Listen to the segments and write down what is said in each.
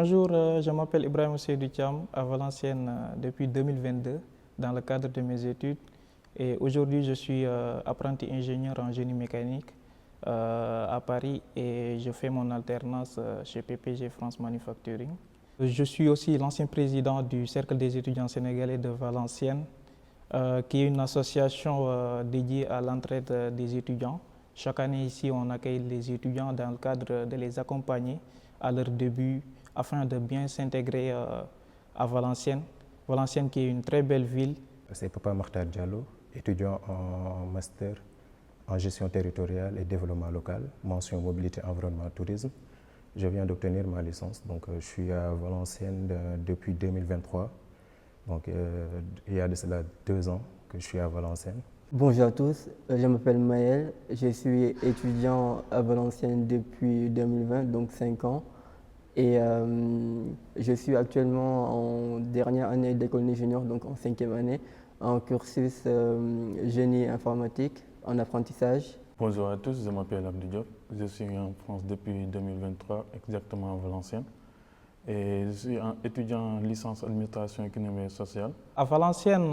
Bonjour, je m'appelle Ibrahim Seydou Thiam à Valenciennes depuis 2022 dans le cadre de mes études et aujourd'hui je suis apprenti ingénieur en génie mécanique à Paris et je fais mon alternance chez PPG France Manufacturing. Je suis aussi l'ancien président du Cercle des étudiants sénégalais de Valenciennes qui est une association dédiée à l'entraide des étudiants. Chaque année ici on accueille les étudiants dans le cadre de les accompagner à leur début afin de bien s'intégrer à Valenciennes. Valenciennes qui est une très belle ville. C'est Papa Makhtar Diallo, étudiant en master en gestion territoriale et développement local, mention mobilité, environnement, tourisme. Je viens d'obtenir ma licence, donc je suis à Valenciennes depuis 2023. Donc il y a de cela 2 ans que je suis à Valenciennes. Bonjour à tous, je m'appelle Maël, je suis étudiant à Valenciennes depuis 2020, donc 5 ans. Et je suis actuellement en dernière année d'école d'ingénieur, donc en 5e année, en cursus génie informatique, en apprentissage. Bonjour à tous, je m'appelle Abdou Diop, je suis en France depuis 2023, exactement à Valenciennes. Et je suis étudiant en licence administration économique et sociale. À Valenciennes,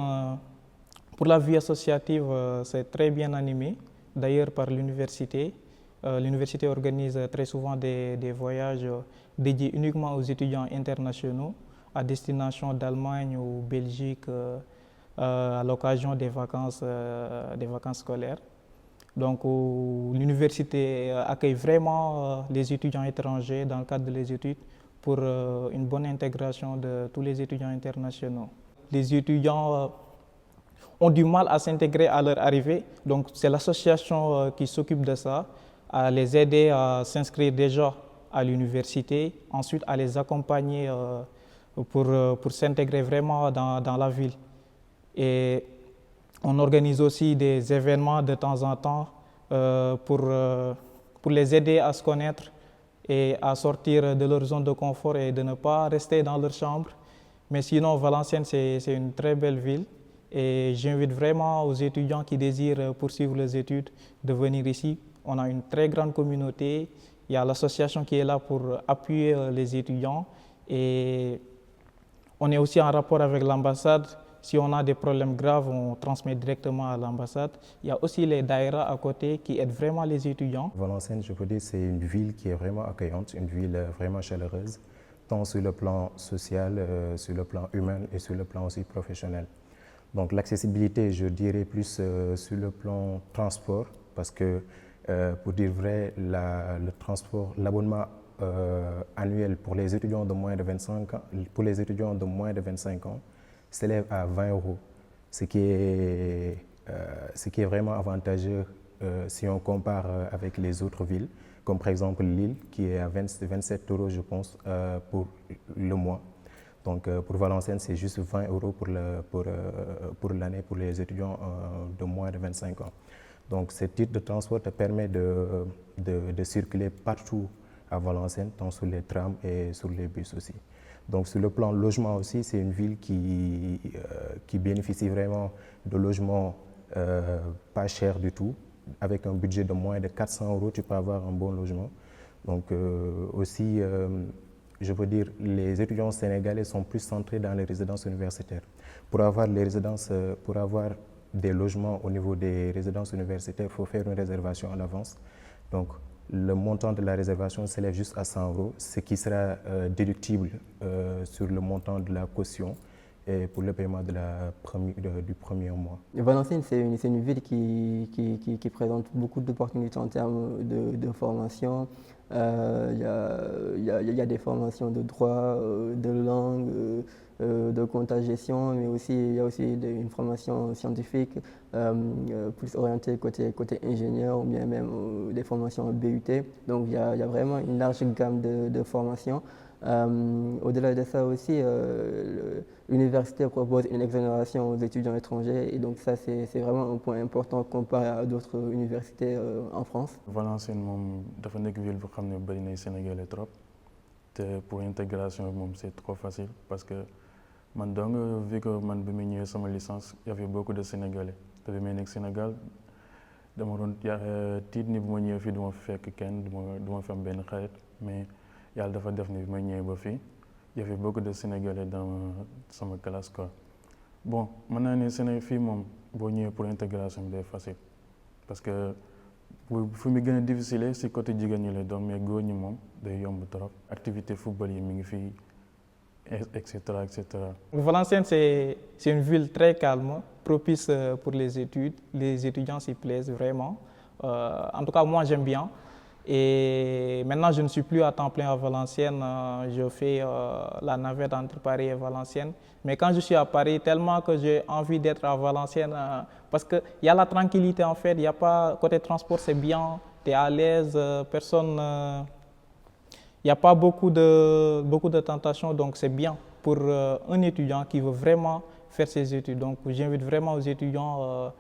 pour la vie associative, c'est très bien animé, d'ailleurs par l'université. L'université organise très souvent des voyages dédiés uniquement aux étudiants internationaux à destination d'Allemagne ou Belgique à l'occasion des vacances scolaires. Donc l'université accueille vraiment les étudiants étrangers dans le cadre des études pour une bonne intégration de tous les étudiants internationaux. Les étudiants ont du mal à s'intégrer à leur arrivée, donc c'est l'association qui s'occupe de ça, à les aider à s'inscrire déjà à l'université, ensuite à les accompagner pour s'intégrer vraiment dans la ville. Et on organise aussi des événements de temps en temps pour les aider à se connaître et à sortir de leur zone de confort et de ne pas rester dans leur chambre. Mais sinon, Valenciennes, c'est une très belle ville. Et j'invite vraiment aux étudiants qui désirent poursuivre les études de venir ici. On a une très grande communauté. Il y a l'association qui est là pour appuyer les étudiants. Et on est aussi en rapport avec l'ambassade. Si on a des problèmes graves, on transmet directement à l'ambassade. Il y a aussi les daïras à côté qui aident vraiment les étudiants. Valenciennes, je peux dire, c'est une ville qui est vraiment accueillante, une ville vraiment chaleureuse, tant sur le plan social, sur le plan humain et sur le plan aussi professionnel. Donc l'accessibilité, je dirais plus sur le plan transport, parce que pour dire vrai, le transport, l'abonnement annuel pour les étudiants de moins de 25 ans, s'élève à 20 €, ce qui est vraiment avantageux si on compare avec les autres villes, comme par exemple Lille, qui est à 27 € je pense pour le mois. Donc pour Valenciennes, c'est juste 20 € pour l'année pour les étudiants de moins de 25 ans. Donc ce titre de transport te permet de circuler partout à Valenciennes, tant sur les trams et sur les bus aussi. Donc sur le plan logement aussi, c'est une ville qui bénéficie vraiment de logements pas chers du tout. Avec un budget de moins de 400 €, tu peux avoir un bon logement. Donc aussi, je veux dire, les étudiants sénégalais sont plus centrés dans les résidences universitaires. Pour avoir des logements au niveau des résidences universitaires, il faut faire une réservation en avance. Donc le montant de la réservation s'élève juste à 100 €, ce qui sera déductible sur le montant de la caution et pour le paiement du premier mois. Valenciennes, c'est une ville qui présente beaucoup d'opportunités en termes de formation. Il y a des formations de droit, de langue, de compta-gestion, mais aussi, il y a aussi une formation scientifique plus orientée côté ingénieur ou bien même des formations BUT. Donc il y a vraiment une large gamme de formations. Au-delà de ça aussi, l'université propose une exonération aux étudiants étrangers et donc ça c'est vraiment un point important comparé à d'autres universités en France. Valenciennes moom dafa nekk ville bu xam ne bëri na Sénégalais trop te pour intégration moom c'est trop facile parce que man donc vu que man bi mu ñëwee sama licence y avait beaucoup de Sénégalais te bi may nekk Sénégal dama doon tiit ni bu ma ñëwee fii du ma fekk kenn du ma fi am benn xarit mais yàlla dafa def ni bi ma ñëwee ba fii il y avait beaucoup de Sénégalais dans ma classe quoi. Bon mën naa ne Sénégal fii moom boo ñëwee pour intégration bi day facile parce que fu mu gën a difficile si côté jigéen ñi la donc mais góor ñi moom day yomb trop activité football yi mi ngi fii et cetera et cetera. Valenciennes, c'est une ville très calme, propice pour les études. Les étudiants s'y plaisent vraiment. En tout cas, moi, j'aime bien. Et maintenant, je ne suis plus à temps plein à Valenciennes. Je fais la navette entre Paris et Valenciennes. Mais quand je suis à Paris, tellement que j'ai envie d'être à Valenciennes, parce qu'il y a la tranquillité en fait. Il y a pas, côté transport, c'est bien. Tu es à l'aise, personne... Il n'y a pas beaucoup de tentations, donc c'est bien pour un étudiant qui veut vraiment faire ses études. Donc j'invite vraiment aux étudiants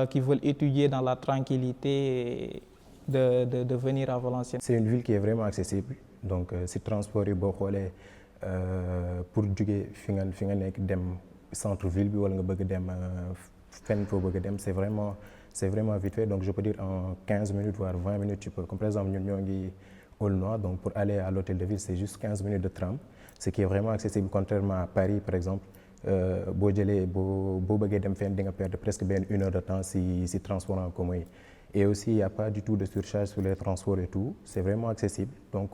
qui veulent étudier dans la tranquillité de venir à Valenciennes. C'est une ville qui est vraiment accessible. Donc si transport yi boo xoolee pour jóge fi nga nekk dem centre ville bi wala nga bëgg dem fenn foo bëgg dem c'est vraiment vite fait. Donc je peux dire en 15 minutes voire 20 minutes tu peux. Comme par exemple ñun ñoo ngi Aulnois, donc pour aller à l'hôtel de ville c'est juste 15 minutes de tram, ce qui est vraiment accessible contrairement à Paris par exemple. Boo bëggee dem fenn di nga perdre presque une heure de temps si transport en commun yi. Et aussi il n'y a pas du tout de surcharge sur les transports et tout, c'est vraiment accessible. Donc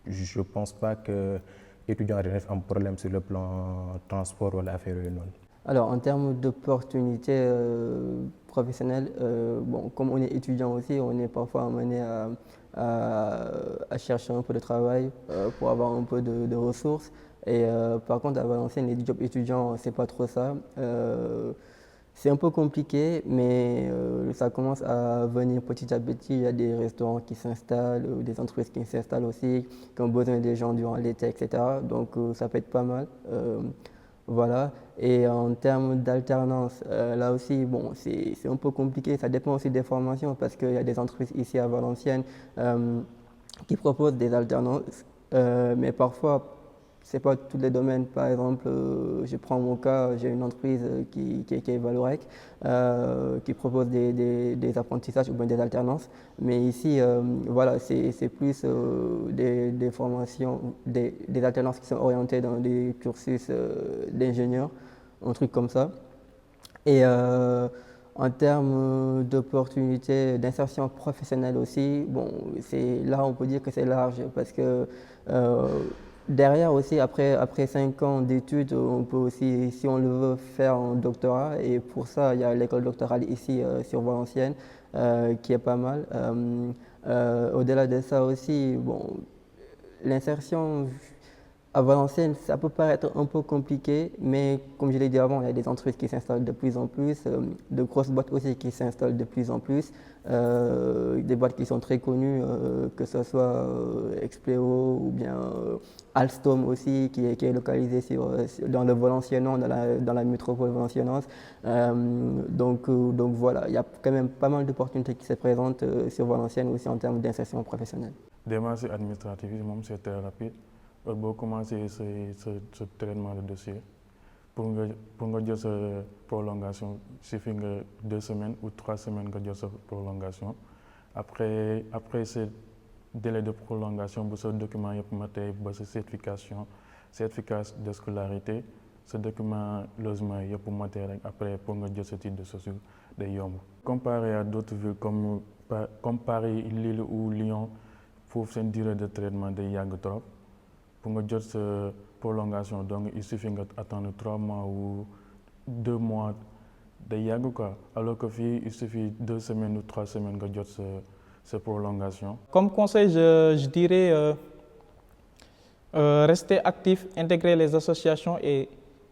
je pense pas que étudiants dañu am problème sur le plan transport wala affaire yooyu noonu. Alors, en termes d'opportunités professionnelles, bon, comme on est étudiant aussi, on est parfois amené à chercher un peu de travail pour avoir un peu de ressources. Et par contre, à Valenciennes, les jobs étudiants, c'est pas trop ça. C'est un peu compliqué, mais ça commence à venir petit à petit. Il y a des restaurants qui s'installent, des entreprises qui s'installent aussi, qui ont besoin des gens durant l'été, etc. Donc, ça peut être pas mal. Voilà. Et en termes d'alternance, là aussi, bon, c'est un peu compliqué. Ça dépend aussi des formations parce qu'il y a des entreprises ici à Valenciennes qui proposent des alternances, mais parfois, c'est pas tous les domaines. Par exemple, je prends mon cas, j'ai une entreprise qui est Valorec, qui propose des apprentissages ou bien des alternances. Mais ici, voilà, c'est plus des formations, des alternances qui sont orientées dans des cursus d'ingénieur, un truc comme ça. Et en termes d'opportunités d'insertion professionnelle aussi, bon, là on peut dire que c'est large parce que derrière aussi, après 5 ans d'études, on peut aussi, si on le veut, faire un doctorat. Et pour ça, il y a l'école doctorale ici sur Valenciennes qui est pas mal. Au-delà de ça aussi, bon, l'insertion à Valenciennes, ça peut paraître un peu compliqué, mais comme je l'ai dit avant, il y a des entreprises qui s'installent de plus en plus, de grosses boîtes aussi qui s'installent de plus en plus, des boîtes qui sont très connues, que ce soit Expleo ou bien Alstom aussi, qui est localisé dans le Valenciennois, dans la métropole valenciennoise. Donc voilà, il y a quand même pas mal d'opportunités qui se présentent sur Valenciennes aussi en termes d'insertion professionnelle. Démarche administrative, c'est très rapide. Boo commencé ce traitement de dossier pour nga jot sa prolongation suffit nga 2 semaines ou 3 semaines nga jot sa prolongation après ce délai de prolongation bu sa document yëpp matee ba sa certificat de scolarité sa document logement yëpp matee rek après pour nga jot sa titre de séjour day yomb. Comparé à d'autres villes comme Paris, Lille ou Lyon foofu seen durée de traitement day yàgg trop. Pour nga jot sa prolongation donc il suffit nga attendre 3 mois ou 2 mois day yàgg quoi alors que fii il suffit 2 semaines ou 3 semaines nga jot sa prolongation. Comme conseil, je dirais restez actif, intégrez les associations et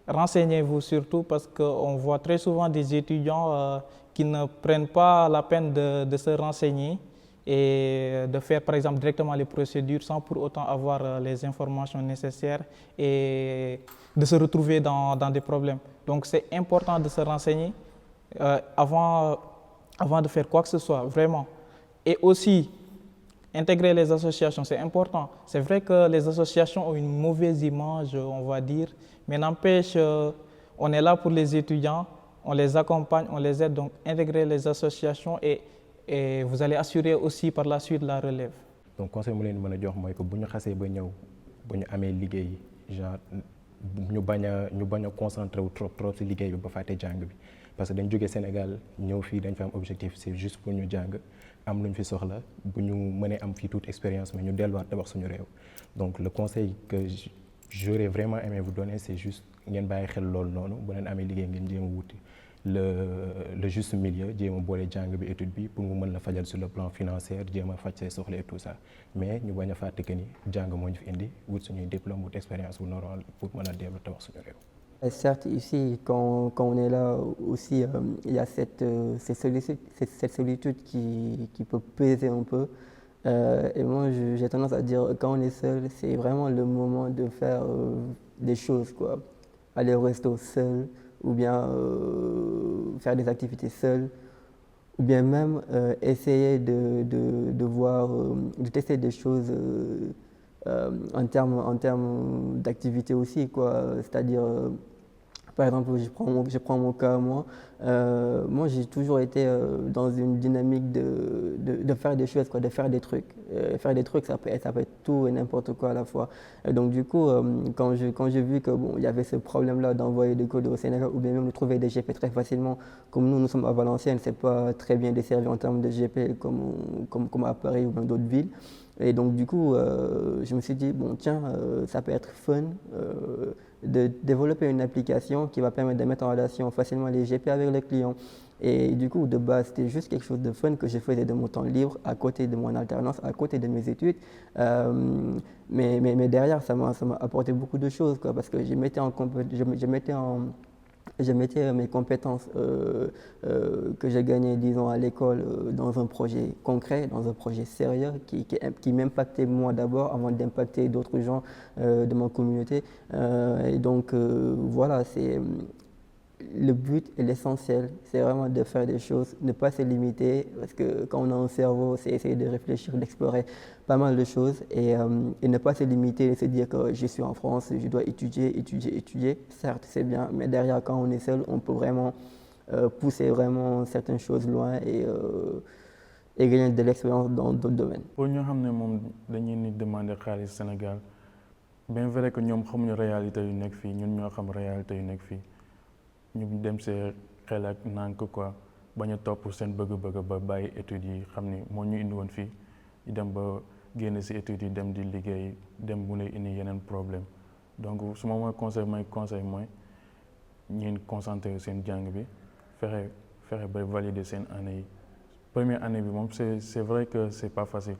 renseignez-vous surtout parce qu'on voit très souvent des étudiants qui ne prennent pas la peine de se renseigner et de faire par exemple directement les procédures sans pour autant avoir les informations nécessaires et de se retrouver dans des problèmes. Donc c'est important de se renseigner avant de faire quoi que ce soit, vraiment. Et aussi, intégrer les associations, c'est important. C'est vrai que les associations ont une mauvaise image, on va dire, mais n'empêche, on est là pour les étudiants, on les accompagne, on les aide, donc intégrer les associations et vous allez assurer aussi par la suite la relève. Donc conseil mu leen mën a jox mooy que bu ñu xasee ba ñëw bu ñu amee liggéey genre ñu bañ a concentré wu trop ci liggéey bi ba fàtte jàng bi parce que dañ jógee Sénégal ñëw fii dañ fa am objectif c'est juste pour ñu jàng am lu ñu fi soxla bu ñu mënee am fii toute expérience mais ñu delluwaat tabax suñu réew donc le conseil que j'aurais vraiment aimé vous donner c'est juste ngeen bàyyi xel loolu noonu bu leen amee liggéey ngeen jéem a wuti le juste milieu jéem a boole jàng bi étude bi pour mu mën la fajal sur le plan financier jéem a faj say soxla et tout ça mais ñu bañ a fàtte que ni jàng moo ñu fi indi wut suñuy diplôme wut expérience bu normal pour mën a dellu tabax suñu réew. Et certes, ici, quand on est là aussi, il y a cette solitude qui peut peser un peu. Et moi, j'ai tendance à dire, quand on est seul, c'est vraiment le moment de faire des choses, quoi. Aller au resto seul, ou bien faire des activités seul, ou bien même essayer de voir, de tester des choses en termes d'activité aussi, quoi. C'est-à-dire, par exemple, je prends mon cas, moi j'ai toujours été dans une dynamique de faire des choses, quoi, de faire des trucs. Faire des trucs, ça peut être tout et n'importe quoi à la fois. Et donc du coup, quand j'ai vu que bon, il y avait ce problème-là d'envoyer des codes au Sénégal, ou bien même de trouver des GP très facilement, comme nous sommes à Valenciennes, c'est pas très bien desservi en termes de GP comme à Paris ou dans d'autres villes. Et donc du coup, je me suis dit, bon tiens, ça peut être fun de développer une application qui va permettre de mettre en relation facilement les GP avec les clients. Et du coup, de base, c'était juste quelque chose de fun que je faisais de mon temps libre, à côté de mon alternance, à côté de mes études. Mais derrière, ça m'a apporté beaucoup de choses, quoi, parce que je mettais mes compétences que j'ai gagnées, disons, à l'école dans un projet concret, dans un projet sérieux qui m'impactait moi d'abord avant d'impacter d'autres gens de ma communauté. Et donc, voilà, c'est le but et l'essentiel, c'est vraiment de faire des choses, ne pas se limiter, parce que quand on a un cerveau, c'est essayer de réfléchir, d'explorer pas mal de choses et ne pas se limiter et se dire que je suis en France, je dois étudier. Certes, c'est bien, mais derrière, quand on est seul, on peut vraiment pousser vraiment certaines choses loin et gagner de l'expérience dans d'autres domaines. Pour nous, dañuy demander xaalis Sénégal, bien vrai que ñoom xamuñu réalité yu nekk fii, ñun ñoo xam réalité yu nekk fii. ñu dem see xel ak nànk quoi bañ a topp seen bëgg-bëgg ba bàyyi études yi xam ni moo ñu indi woon fii ñu dem ba génn si études yi dem di liggéey dem bu lay indi yeneen problème donc su ma mooy conseil mooy ñeen concentré seen jàng bi fexe bay valider seen année yi première année bi moom c'est vrai que c'est pas facile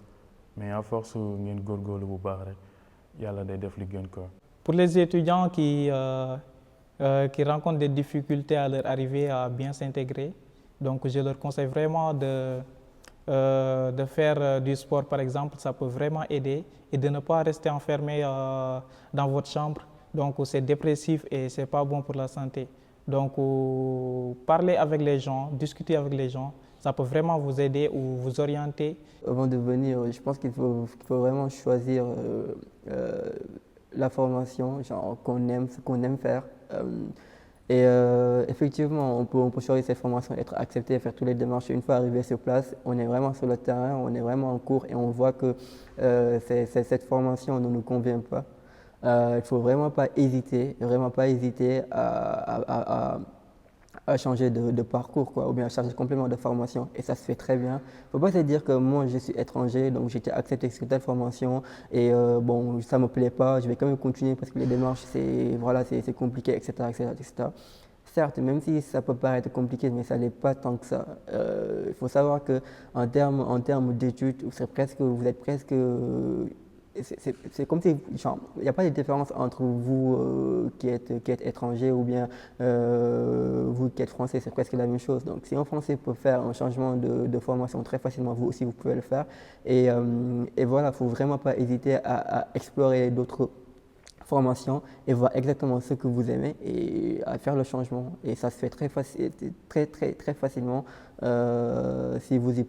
mais à force ngeen góorgóorlu bu baax rek yàlla day def li gën quoi. Pour les étudiants qui rencontrent des difficultés à leur arrivée à bien s'intégrer. Donc je leur conseille vraiment de faire du sport par exemple, ça peut vraiment aider et de ne pas rester enfermé dans votre chambre. Donc c'est dépressif et c'est pas bon pour la santé. Donc parler avec les gens, discuter avec les gens, ça peut vraiment vous aider ou vous orienter. Avant de venir, je pense qu'il faut vraiment choisir la formation, genre ce qu'on aime faire. Effectivement, on peut choisir cette formation, être accepté, faire toutes les démarches. Une fois arrivé sur place, on est vraiment sur le terrain, on est vraiment en cours et on voit que cette formation ne nous convient pas. Il ne faut vraiment pas hésiter à changer de parcours, quoi, ou bien à changer complètement de formation, et ça se fait très bien. Il ne faut pas se dire que moi je suis étranger, donc j'ai été accepté sur telle formation et bon, ça ne me plaît pas, je vais quand même continuer parce que les démarches c'est compliqué, etc., etc. Certes, même si ça peut paraître compliqué, mais ça n'est pas tant que ça. Il faut savoir qu'en termes d'études, vous êtes presque c'est comme si il n'y a pas de différence entre vous qui êtes étranger ou bien vous qui êtes français, c'est presque la même chose. Donc si un français peut faire un changement de formation très facilement, vous aussi vous pouvez le faire. Et voilà, il ne faut vraiment pas hésiter à explorer d'autres formations et voir exactement ce que vous aimez et à faire le changement. Et ça se fait très facilement si vous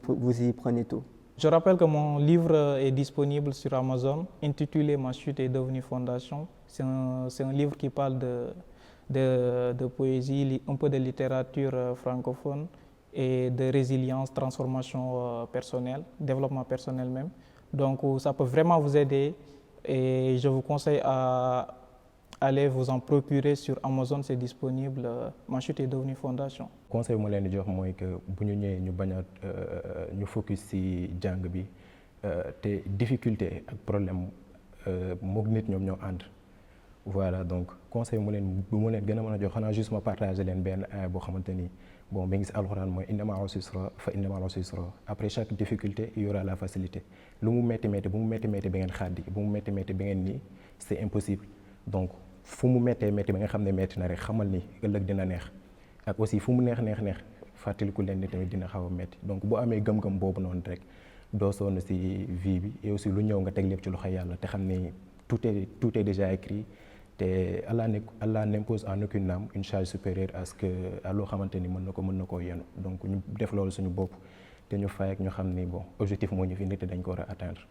y prenez tôt. Je rappelle que mon livre est disponible sur Amazon, intitulé « Ma chute est devenue fondation ». C'est un livre qui parle de poésie, un peu de littérature francophone et de résilience, transformation personnelle, développement personnel même. Donc ça peut vraiment vous aider et je vous conseille à allez vous en procurer sur Amazon, c'est disponible. Ma chute est devenue fondation. conseil bu ma leen di jox mooy que bu ñu ñëwee ñu bañ a ñu focus ci jàng bi te difficulté ak problème moog nit ñoom ñoo ànd. Voilà donc conseil bu mu leen gën a mën a jox xanaa juste ma partager leen benn aaya boo xamante ni bon mi ngi ci alxuraan mooy inna ma'al usri yusra fa inna ma'al usri yusra après chaque difficulté il y aura la facilité lu mu métti métti bu mu métti métti ba ngeen xaaddi bu mu métti métti ba ngeen nii c'est impossible donc fu mu méttee métti ba nga xam ne métti na rek xamal ni ëllëg dina neex ak aussi fu mu neex fàttaliku leen ni tamit dina xaw a métti donc boo amee gëm-gëm boobu noonu rek doo sonn ci vie bi et aussi lu ñëw nga teg lépp ci loxo yàlla te xam ni tout est déjà écrit. te Allah n'impose en aucune âme une charge supérieure à loo xamante ni mën na koo yenu donc ñu def loolu suñu bopp te ñu fay ak ñu xam ni bon objectif moo ñu fi nit dañ ko war a atteindre.